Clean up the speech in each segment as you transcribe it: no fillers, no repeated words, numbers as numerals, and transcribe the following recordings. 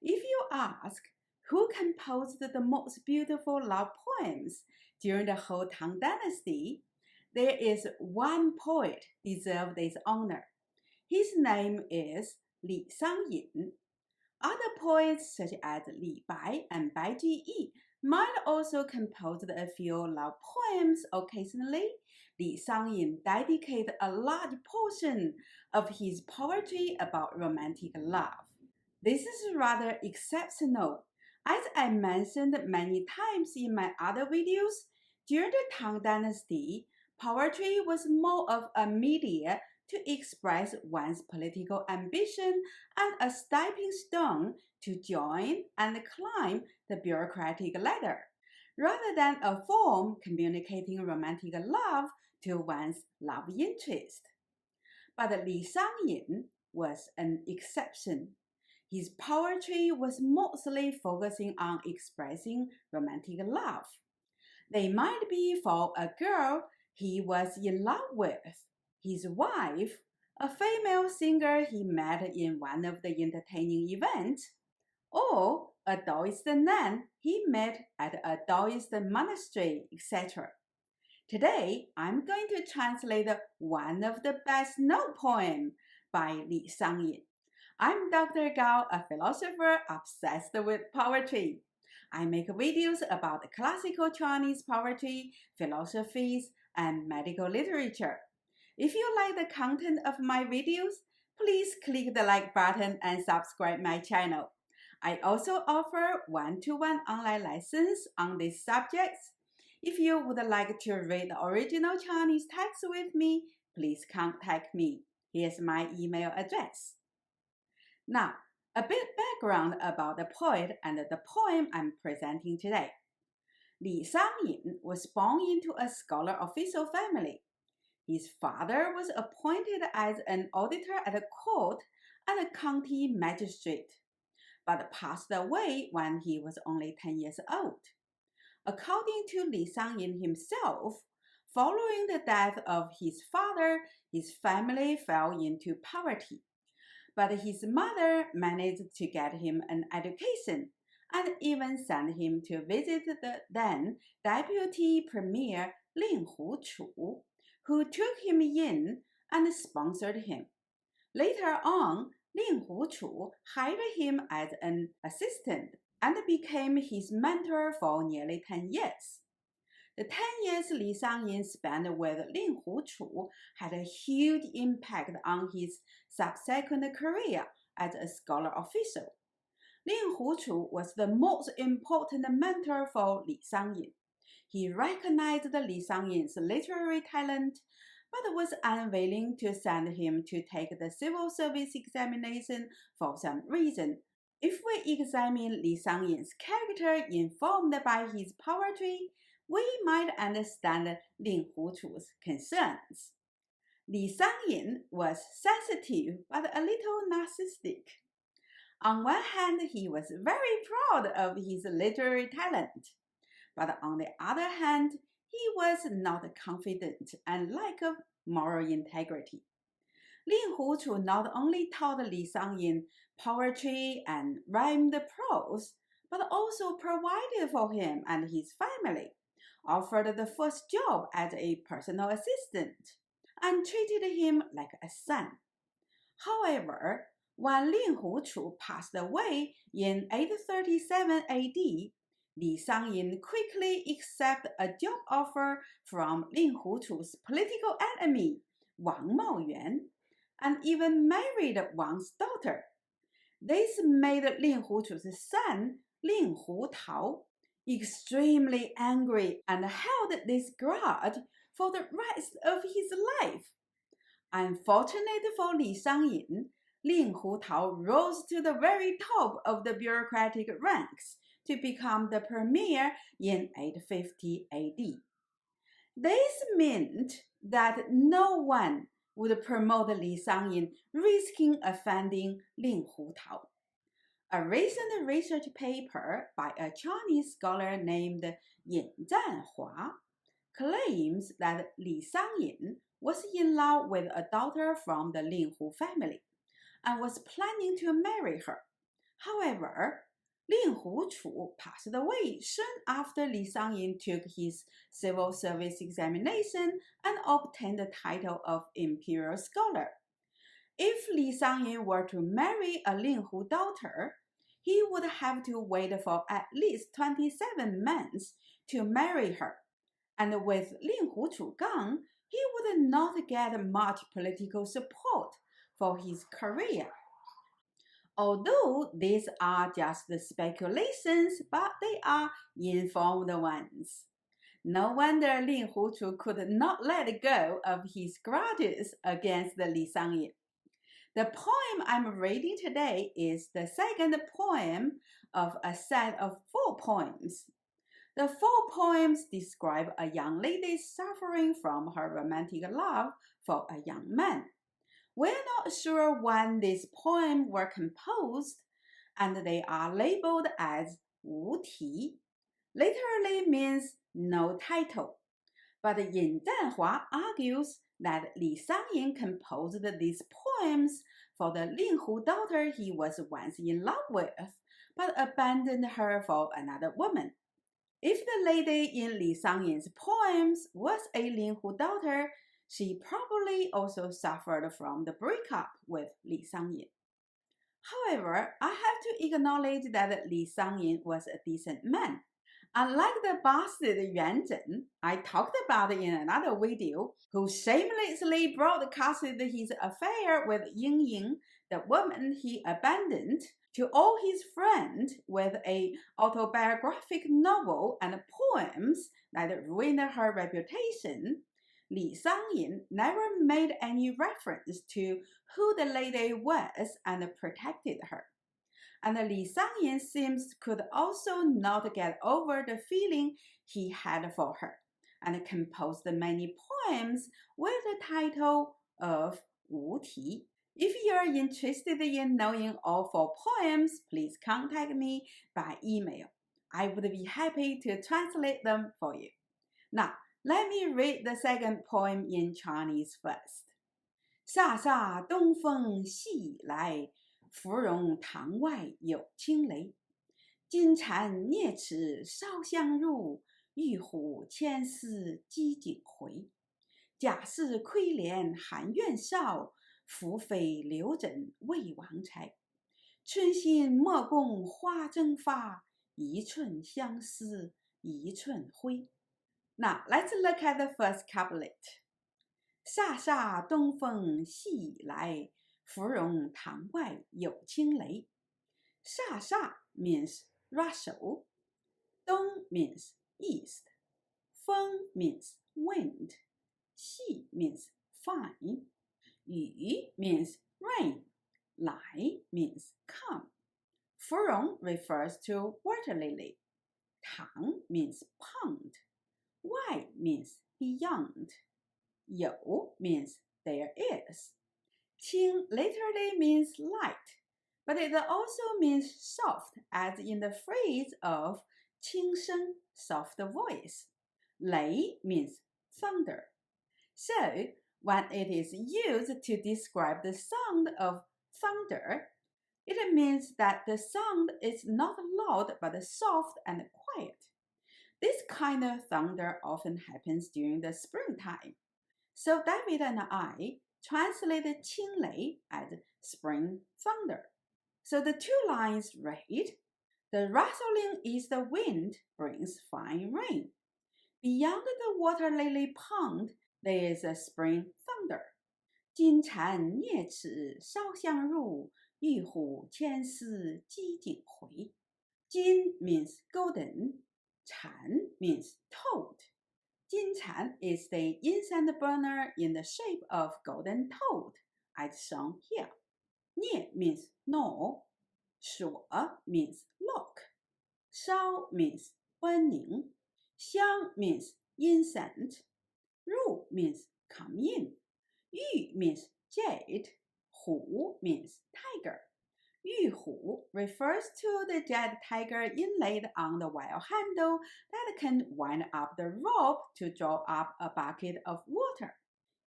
If you ask who composed the most beautiful love poems during the whole Tang Dynasty, there is one poet deserved this honor. His name is Li Shang-yin. Other poets such as Li Bai and Bai Ji might also compose a few love poems occasionally. Li Shang-yin dedicated a large portion of his poetry about romantic love. This is rather exceptional. As I mentioned many times in my other videos, during the Tang Dynasty, poetry was more of a media to express one's political ambition and a stepping stone to join and climb the bureaucratic ladder, rather than a form communicating romantic love to one's love interest. But Li Shang-yin was an exception. His poetry was mostly focusing on expressing romantic love. They might be for a girl he was in love with, his wife, a female singer he met in one of the entertaining events, or a Taoist nun he met at a Taoist monastery, etc. Today, I'm going to translate one of the best-known poems by Li Shang-yin. I'm Dr. Gao, a philosopher obsessed with poetry. I make videos about classical Chinese poetry, philosophies, and medical literature. If you like the content of my videos, please click the like button and subscribe my channel. I also offer one-to-one online lessons on these subjects. If you would like to read the original Chinese text with me, please contact me. Here's my email address. Now, a bit background about the poet and the poem I'm presenting today. Li Shang-yin was born into a scholar official family. His father was appointed as an auditor at a court and a county magistrate, but passed away when he was only 10 years old. According to Li Shang-yin himself, following the death of his father, his family fell into poverty. But his mother managed to get him an education and even sent him to visit the then deputy premier Lin Huchu, who took him in and sponsored him. Later on, Lin Huchu hired him as an assistant and became his mentor for nearly 10 years. The 10 years Li Shang-yin spent with Lin Huchu had a huge impact on his subsequent career as a scholar official. Lin Huchu was the most important mentor for Li Shang-yin. He recognized Li Shang-yin's literary talent, but was unwilling to send him to take the civil service examination for some reason. If we examine Li Shang-yin's character informed by his poetry, we might understand Lin Huchu's concerns. Li Shang-yin was sensitive but a little narcissistic. On one hand, he was very proud of his literary talent, but on the other hand, he was not confident and lacked moral integrity. Lin Huchu not only taught Li Shang-yin poetry and rhymed prose, but also provided for him and his family, offered the first job as a personal assistant, and treated him like a son. However, when Lin Huchu passed away in 837 AD, Li Shang-yin quickly accepted a job offer from Lin Huchu's political enemy, Wang Maoyuan, and even married Wang's daughter. This made Lin Huchu's son, Lin Hutao, extremely angry and held this grudge for the rest of his life. Unfortunately for Li Shang-yin, Lin Hutao rose to the very top of the bureaucratic ranks to become the premier in 850 AD. This meant that no one would promote Li Shang-yin, risking offending Lin Hutao. A recent research paper by a Chinese scholar named Yin Zhanhua claims that Li Shang-yin was in love with a daughter from the Lin Hu family and was planning to marry her. However, Lin Huchu passed away soon after Li Shang-yin took his civil service examination and obtained the title of imperial scholar. If Li Shang-yin were to marry a Lin Hu daughter, he would have to wait for at least 27 months to marry her. And with Lin Hu Chugang, he would not get much political support for his career. Although these are just speculations, but they are informed ones. No wonder Lin Huchu could not let go of his grudges against Li Shang-yin. The poem I'm reading today is the second poem of a set of 4 poems. The 4 poems describe a young lady suffering from her romantic love for a young man. We're not sure when these poems were composed, and they are labeled as 无题, literally means no title. But Yin Zhanhua argues that Li Shang-yin composed these poems for the Lin Hu daughter he was once in love with, but abandoned her for another woman. If the lady in Li Shang-yin's poems was a Lin Hu daughter, she probably also suffered from the breakup with Li Shang-yin. However, I have to acknowledge that Li Shang-yin was a decent man. Unlike the bastard Yuan Zhen I talked about in another video, who shamelessly broadcasted his affair with Ying Ying, the woman he abandoned, to all his friends with an autobiographic novel and poems that ruined her reputation, Li Shang-yin never made any reference to who the lady was and protected her. And Li Shang-yin seems could also not get over the feeling he had for her, and composed many poems with the title of 无题. If you are interested in knowing all 4 poems, please contact me by email. I would be happy to translate them for you. Now, let me read the second poem in Chinese first. 飒飒东风细来，芙蓉塘外有青雷。金蝉啮齿烧香入，玉虎牵丝织锦回。贾氏亏怜含怨少，福妃留枕魏王钗。春心莫共花争发，一寸相思一寸灰。Now, let's look at the first couplet. 飒飒东风细来，芙蓉塘外有青雷。飒飒 means rustle. Dong means east. Feng means wind. Xi means fine. Yu means rain. Lai means come. Furong refers to water lily. Tang means pond. Wai means beyond. You means there is. Qing literally means light, but it also means soft, as in the phrase of 轻声, soft voice. Lei means thunder. So, when it is used to describe the sound of thunder, it means that the sound is not loud but soft and quiet. This kind of thunder often happens during the springtime. So David and I translated 清雷 as spring thunder. So the 2 lines read, the rustling east wind brings fine rain. Beyond the water lily pond, there is a spring thunder. 金蝉啮齿烧香入，玉虎牵丝织锦回。金 means golden. Chan means toad. 金蝉 is the incense burner in the shape of golden toad, as shown here. 啮 means gnaw. 锁 means lock. 烧 means burning. 香 means incense. 入 means come in. 玉 means jade. 虎 means tiger. 玉虎 refers to the jade tiger inlaid on the wire handle that can wind up the rope to draw up a bucket of water.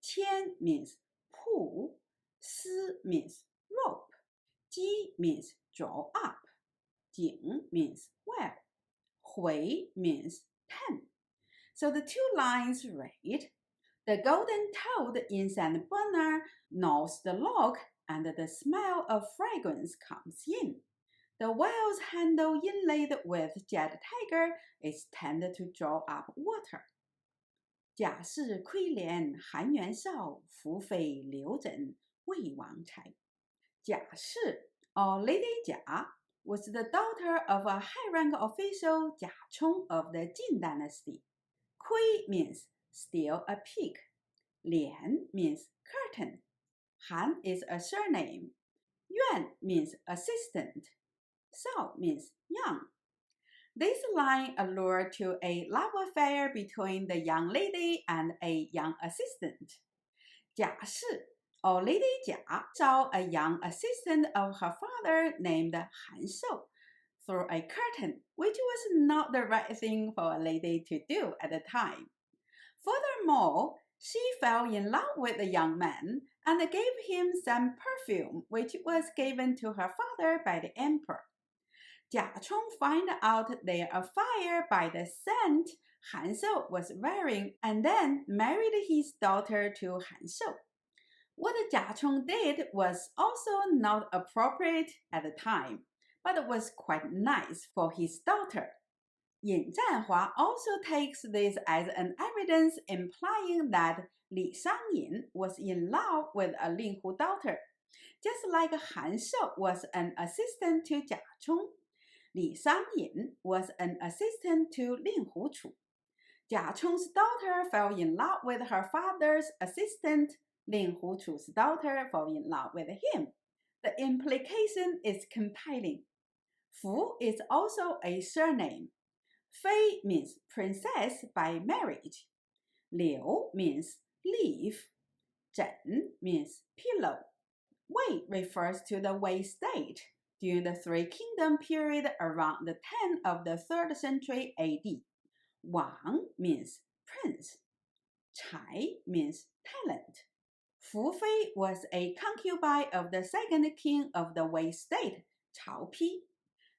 牵 means pull. 丝 means rope. Ji means draw up. Jing means well. Hui means 10. So the two lines read, the golden-toed incense burner gnaws the log, and the smell of fragrance comes in. The well's handle inlaid with jet tiger is tended to draw up water. 贾氏亏怜韩元绍，孚妃刘枕魏王柴。贾氏, or Lady Jia, was the daughter of a high-rank official Jia Chong of the Jin Dynasty. Kui means steal a pig. Lian means curtain. Han is a surname. Yuan means assistant. Sao means young. This line allured to a love affair between the young lady and a young assistant. 贾氏, or Lady Jia, saw a young assistant of her father named Han Shou through a curtain, which was not the right thing for a lady to do at the time. Furthermore, she fell in love with the young man and gave him some perfume, which was given to her father by the emperor. Jia Chong found out their affair by the scent Han Shou was wearing and then married his daughter to Han Shou. What Jia Chong did was also not appropriate at the time, but it was quite nice for his daughter. Yin Zhanhua also takes this as an evidence implying that Li Shang-yin was in love with a Linghu daughter, just like Han Shou was an assistant to Jia Chong. Li Shang-yin was an assistant to Linghu Chu. Jia Chong's daughter fell in love with her father's assistant. Linghu Chu's daughter fell in love with him. The implication is compelling. Fu is also a surname. Fei means princess by marriage. Liu means leaf. Zhen means pillow. Wei refers to the Wei state during the Three Kingdom period around the 10 of the 3rd century AD. Wang means prince. Chai means talent. Fu Fei was a concubine of the second king of the Wei state, Cao Pi.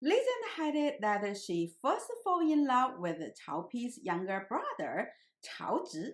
Legend had it that she first fell in love with Cao Pi's younger brother, Cao Zhi,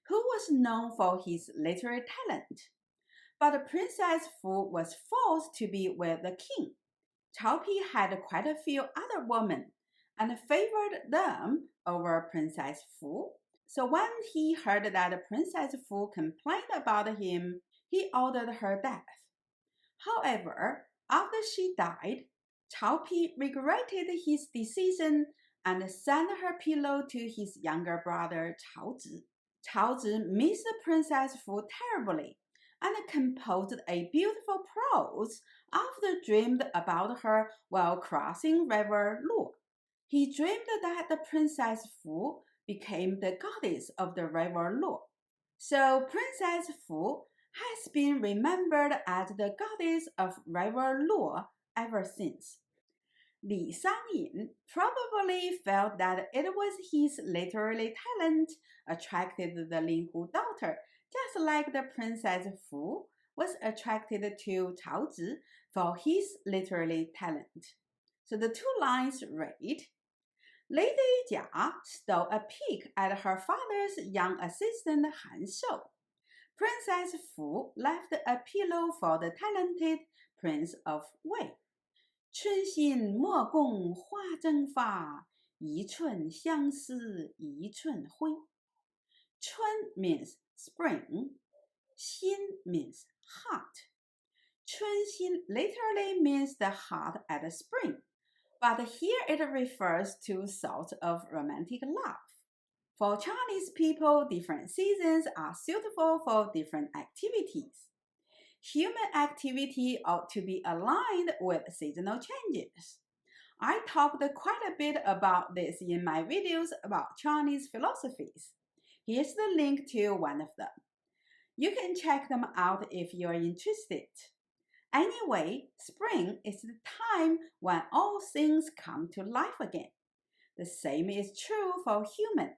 who was known for his literary talent. But Princess Fu was forced to be with the king. Cao Pi had quite a few other women and favored them over Princess Fu. So when he heard that Princess Fu complained about him, he ordered her death. However, after she died, Cao Pi regretted his decision and sent her pillow to his younger brother Cao Zhi. Cao Zhi missed Princess Fu terribly and composed a beautiful prose after dreamed about her while crossing River Luo. He dreamed that the Princess Fu became the goddess of the River Luo. So Princess Fu has been remembered as the goddess of River Luo ever since. Li Shang-yin probably felt that it was his literary talent attracted the Linghu daughter, just like the Princess Fu was attracted to Cao Zhi for his literary talent. So the two lines read, Lady Jia stole a pig at her father's young assistant Han Shou. Princess Fu left a pillow for the talented Prince of Wei. 春心莫共花争发，一寸相思一寸灰。春 means spring. 心 means heart. 春心 literally means the heart at the spring, but here it refers to thoughts of romantic love. For Chinese people, different seasons are suitable for different activities. Human activity ought to be aligned with seasonal changes. I talked quite a bit about this in my videos about Chinese philosophies. Here's the link to one of them. You can check them out if you're interested. Anyway, spring is the time when all things come to life again. The same is true for humans.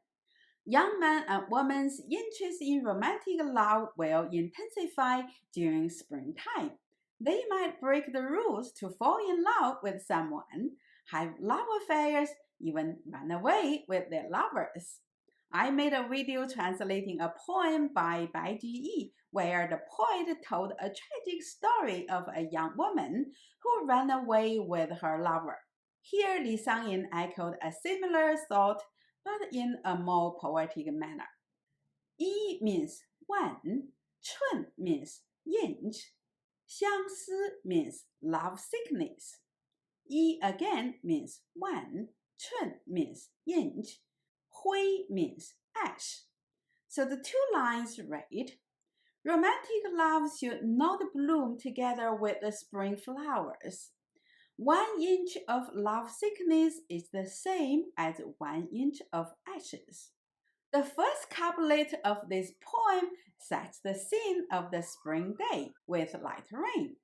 Young men and women's interest in romantic love will intensify during springtime, They might break the rules to fall in love with someone, have love affairs, even run away with their lovers. I made a video translating a poem by Bai Ji where the poet told a tragic story of a young woman who ran away with her lover. Here, Li Shang-yin echoed a similar thought, but in a more poetic manner. Yi means one, chun means inch, 相思 means love sickness. Yi again means one, chun means inch, hui means ash. So the two lines read, romantic love should not bloom together with the spring flowers. 1 inch of love sickness is the same as 1 inch of ashes. The first couplet of this poem sets the scene of the spring day with light rain.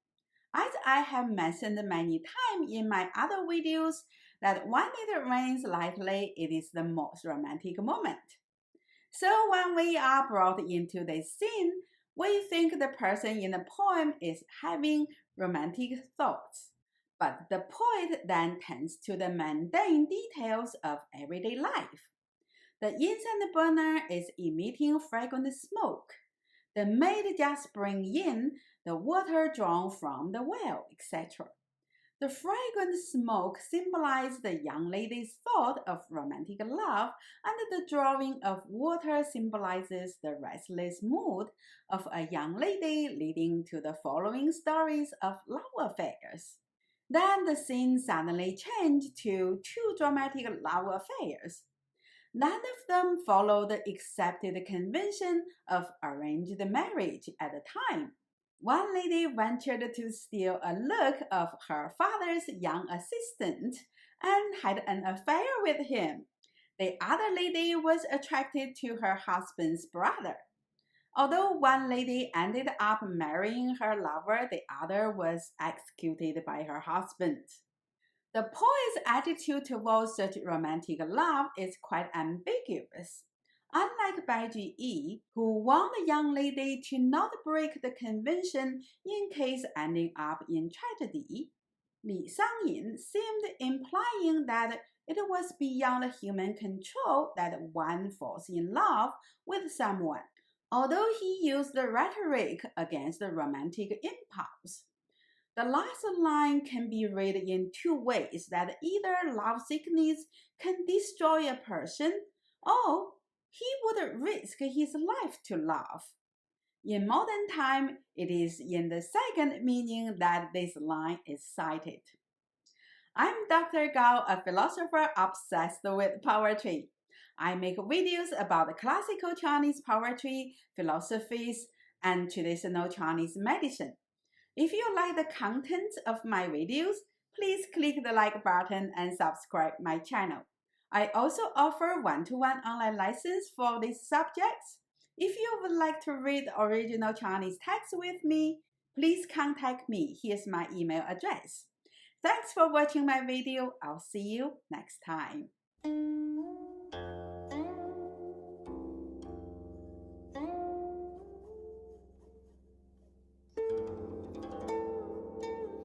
As I have mentioned many times in my other videos, that when it rains lightly, it is the most romantic moment. So when we are brought into this scene, we think the person in the poem is having romantic thoughts. But the poet then tends to the mundane details of everyday life. The incense burner is emitting fragrant smoke. The maid just brings in the water drawn from the well, etc. The fragrant smoke symbolizes the young lady's thought of romantic love, and the drawing of water symbolizes the restless mood of a young lady, leading to the following stories of love affairs. Then the scene suddenly changed to two dramatic love affairs. None of them followed the accepted convention of arranged marriage at the time. One lady ventured to steal a look of her father's young assistant and had an affair with him. The other lady was attracted to her husband's brother. Although one lady ended up marrying her lover, the other was executed by her husband. The poet's attitude towards such romantic love is quite ambiguous. Unlike Bai Ji, who warned the young lady to not break the convention in case ending up in tragedy, Li Shang-yin seemed implying that it was beyond human control that one falls in love with someone, although he used the rhetoric against the romantic impulse. The last line can be read in two ways: that either love sickness can destroy a person, or he would risk his life to love. In modern time, it is in the second meaning that this line is cited. I'm Dr. Gao, a philosopher obsessed with poetry. I make videos about classical Chinese poetry, philosophies, and traditional Chinese medicine. If you like the content of my videos, please click the like button and subscribe my channel. I also offer one-to-one online lessons for these subjects. If you would like to read original Chinese text with me, please contact me. Here's my email address. Thanks for watching my video. I'll see you next time.